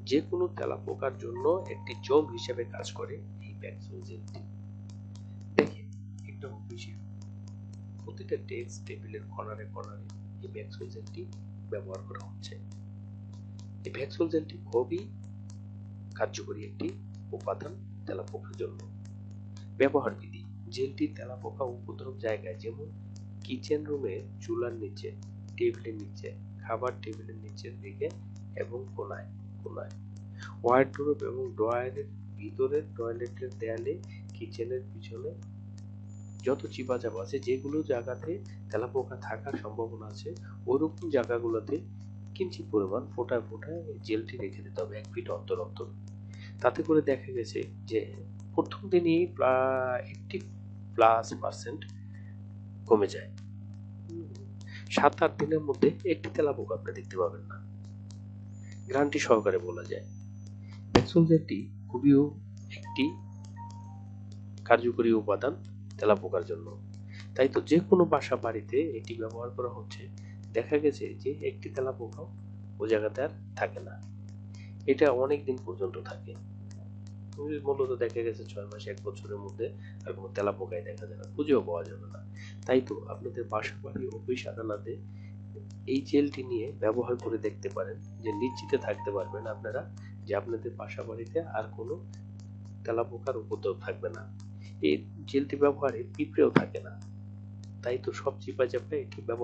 যে কোনো তেলাপোকার জন্য একটি জম হিসেবে কাজ করে এই ব্যাকসোল জেলটি। দেখেন একটা অফিসে প্রতিটা ডেস্ক টেবিলের কর্নারে কর্নারে এই ব্যাকসোল জেলটি ব্যবহার করা হচ্ছে। এই ব্যাকসোল জেলটি খুবই কার্যকরী একটি উপাদান তেলাপোকার জন্য। ব্যবহার বিধি: জেলটি তেলাপোকা উপদ্রব জায়গায় যেমন কিচেন রুমে, চুলার নিচে, টেবিলের নিচে, খাবার টেবিলের নিচের দিকে এবং কোনায় কোনায়, ওয়ার্ডরোব এবং ড্রয়ারের ভিতরে, টয়লেটের দেয়ালে, কিচেনের পিছনে যত চিপা-চাপা আছে, যেগুলো জায়গাতে তেলাপোকা থাকার সম্ভাবনা আছে ওরকম জায়গাগুলোতে কিঞ্চিৎ পরিমাণ ফোঁটায় ফোঁটায় জেলটি রেখে দিতে হবে 1 ফিট অন্তর অন্তর। তাতে করে দেখা গেছে যে প্রথম দিনই প্রায় 80+% কমে যায়। 7-8 দিনের মধ্যে একটি তেলাপোকা আপনি দেখতে পাবেন না, গ্যারান্টি সহকারে বলা যায়। ব্যাকসোল জেলটি খুবই একটি কার্যকরী উপাদান তেলাপোকার জন্য। তাই তো যে কোনো বাসা বাড়িতে এটি ব্যবহার করা হচ্ছে, দেখা গেছে যে একটি তেলাপোকাও ওই জায়গাতে আর থাকে না। এটা অনেক দিন পর্যন্ত থাকে। মূলত দেখা গেছে 6 মাস 1 বছরের মধ্যে আর কোনো তেলাপোকাই দেখা যায় না, খুঁজেও পাওয়া যাবে না। তাই তো আপনাদের বাসা বাড়ি, অফিস আদালতে এই জেলটি নিয়ে ব্যবহার করে দেখতে পারেন, যে নিশ্চিতে থাকতে পারবেন আপনারা যে আপনাদের বাসা বাড়িতে আর কোনো তেলাপোকার উপদ্রব থাকবে না। এই জেলটি ব্যবহারে পিঁপড়েও থাকে না। তাই তো সব চিপায় চাপায় এটি ব্যবহার